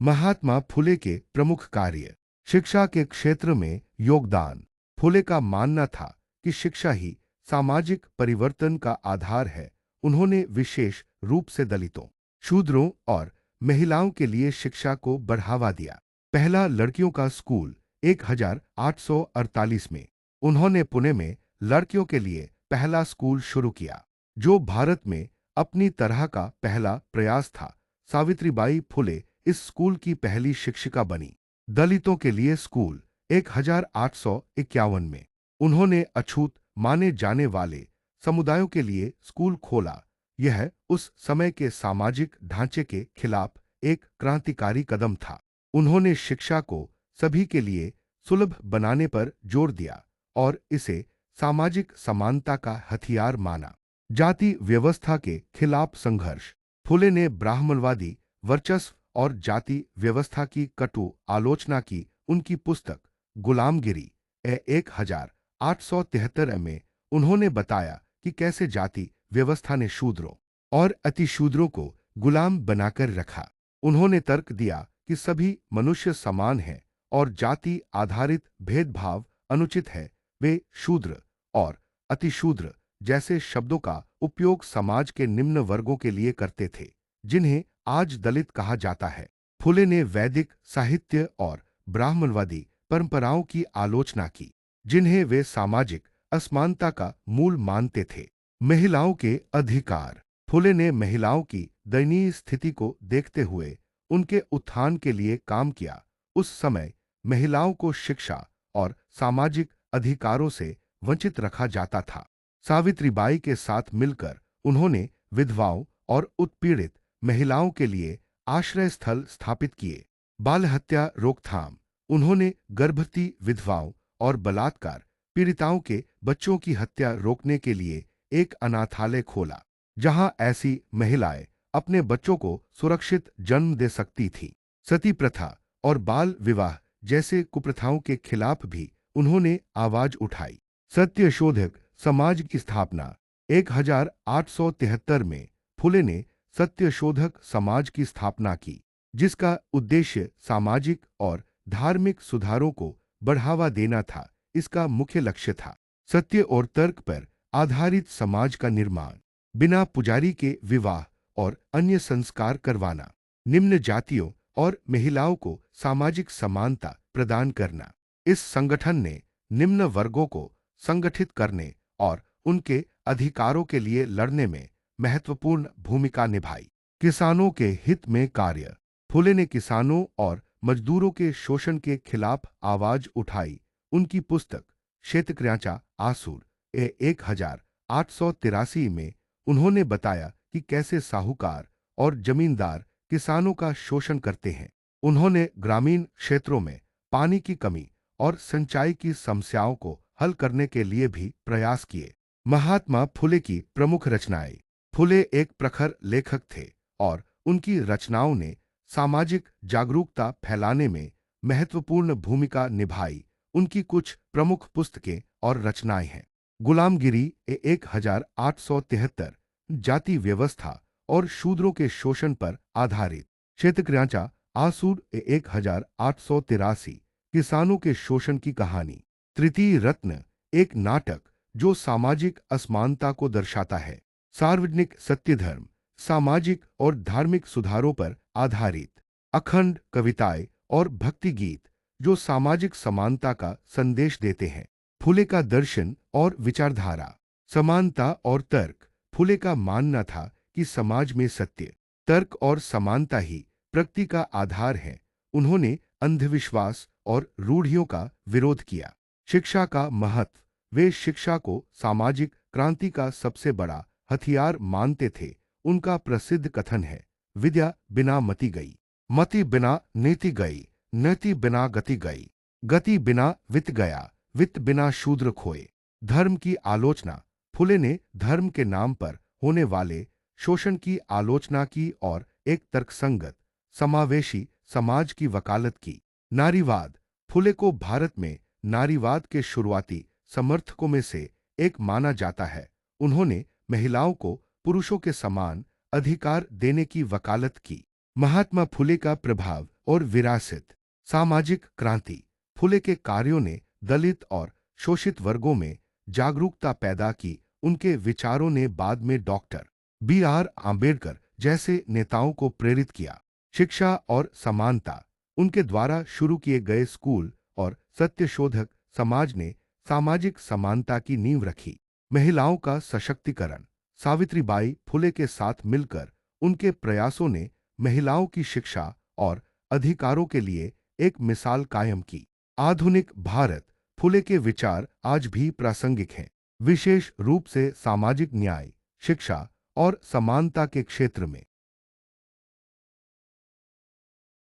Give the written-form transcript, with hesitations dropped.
महात्मा फुले के प्रमुख कार्य। शिक्षा के क्षेत्र में योगदान। फुले का मानना था कि शिक्षा ही सामाजिक परिवर्तन का आधार है। उन्होंने विशेष रूप से दलितों, शूद्रों और महिलाओं के लिए शिक्षा को बढ़ावा दिया। पहला लड़कियों का स्कूल 1848 में। उन्होंने पुणे में लड़कियों के लिए पहला स्कूल शुरू किया, जो भारत में अपनी तरह का पहला प्रयास था। सावित्रीबाई फुले इस स्कूल की पहली शिक्षिका बनी। दलितों के लिए स्कूल 1851 में। उन्होंने अछूत माने जाने वाले समुदायों के लिए स्कूल खोला। यह उस समय के सामाजिक ढांचे के खिलाफ एक क्रांतिकारी कदम था। उन्होंने शिक्षा को सभी के लिए सुलभ बनाने पर जोर दिया और इसे सामाजिक समानता का हथियार माना। जाति व्यवस्था के खिलाफ संघर्ष। फुले ने ब्राह्मणवादी वर्चस्व और जाति व्यवस्था की कटु आलोचना की। उनकी पुस्तक गुलामगिरी 1873 में उन्होंने बताया कि कैसे जाति व्यवस्था ने शूद्रों और अतिशूद्रों को गुलाम बनाकर रखा। उन्होंने तर्क दिया कि सभी मनुष्य समान हैं और जाति आधारित भेदभाव अनुचित है। वे शूद्र और अतिशूद्र जैसे शब्दों का उपयोग समाज के निम्न वर्गों के लिए करते थे, जिन्हें आज दलित कहा जाता है। फुले ने वैदिक साहित्य और ब्राह्मणवादी परंपराओं की आलोचना की, जिन्हें वे सामाजिक असमानता का मूल मानते थे। महिलाओं के अधिकार। फुले ने महिलाओं की दयनीय स्थिति को देखते हुए उनके उत्थान के लिए काम किया। उस समय महिलाओं को शिक्षा और सामाजिक अधिकारों से वंचित रखा जाता था। सावित्रीबाई के साथ मिलकर उन्होंने विधवाओं और उत्पीड़ित महिलाओं के लिए आश्रय स्थल स्थापित किए। बाल हत्या रोकथाम। उन्होंने गर्भवती विधवाओं और बलात्कार पीड़िताओं के बच्चों की हत्या रोकने के लिए एक अनाथालय खोला, जहां ऐसी महिलाएं अपने बच्चों को सुरक्षित जन्म दे सकती थी। सती प्रथा और बाल विवाह जैसे कुप्रथाओं के खिलाफ भी उन्होंने आवाज उठाई। सत्यशोधक समाज की स्थापना 1873 में फुले ने सत्यशोधक समाज की स्थापना की, जिसका उद्देश्य सामाजिक और धार्मिक सुधारों को बढ़ावा देना था। इसका मुख्य लक्ष्य था सत्य और तर्क पर आधारित समाज का निर्माण, बिना पुजारी के विवाह और अन्य संस्कार करवाना, निम्न जातियों और महिलाओं को सामाजिक समानता प्रदान करना। इस संगठन ने निम्न वर्गों को संगठित करने और उनके अधिकारों के लिए लड़ने में महत्वपूर्ण भूमिका निभाई। किसानों के हित में कार्य। फुले ने किसानों और मजदूरों के शोषण के खिलाफ आवाज उठाई। उनकी पुस्तक शेतकऱ्याचा आसूड 1883 में उन्होंने बताया कि कैसे साहूकार और जमींदार किसानों का शोषण करते हैं। उन्होंने ग्रामीण क्षेत्रों में पानी की कमी और सिंचाई की समस्याओं को हल करने के लिए भी प्रयास किए। महात्मा फुले की प्रमुख रचनाएं। फुले एक प्रखर लेखक थे और उनकी रचनाओं ने सामाजिक जागरूकता फैलाने में महत्वपूर्ण भूमिका निभाई। उनकी कुछ प्रमुख पुस्तकें और रचनाएं हैं। गुलामगिरी 1873 जाति व्यवस्था और शूद्रों के शोषण पर आधारित। शेतकऱ्याचा आसूड 1883 किसानों के शोषण की कहानी। तृतीय रत्न एक नाटक जो सामाजिक असमानता को दर्शाता है। सार्वजनिक सत्यधर्म सामाजिक और धार्मिक सुधारों पर आधारित। अखंड कविताएं और भक्ति गीत जो सामाजिक समानता का संदेश देते हैं। फुले का दर्शन और विचारधारा। समानता और तर्क। फुले का मानना था कि समाज में सत्य, तर्क और समानता ही प्रगति का आधार है। उन्होंने अंधविश्वास और रूढ़ियों का विरोध किया। शिक्षा का महत्व। वे शिक्षा को सामाजिक क्रांति का सबसे बड़ा हथियार मानते थे। उनका प्रसिद्ध कथन है, विद्या बिना मति गई, मति बिना नीति गई, नीति बिना गति गई, गति बिना वित्त गया, वित्त बिना शूद्र खोए। धर्म की आलोचना। फुले ने धर्म के नाम पर होने वाले शोषण की आलोचना की और एक तर्कसंगत समावेशी समाज की वकालत की। नारीवाद। फुले को भारत में नारीवाद के शुरुआती समर्थकों में से एक माना जाता है। उन्होंने महिलाओं को पुरुषों के समान अधिकार देने की वकालत की। महात्मा फुले का प्रभाव और विरासत। सामाजिक क्रांति। फुले के कार्यों ने दलित और शोषित वर्गों में जागरूकता पैदा की। उनके विचारों ने बाद में डॉक्टर B.R. आम्बेडकर जैसे नेताओं को प्रेरित किया। शिक्षा और समानता। उनके द्वारा शुरू किए गए स्कूल और सत्यशोधक समाज ने सामाजिक समानता की नींव रखी। महिलाओं का सशक्तिकरण। सावित्रीबाई फुले के साथ मिलकर उनके प्रयासों ने महिलाओं की शिक्षा और अधिकारों के लिए एक मिसाल कायम की। आधुनिक भारत। फुले के विचार आज भी प्रासंगिक हैं, विशेष रूप से सामाजिक न्याय, शिक्षा और समानता के क्षेत्र में।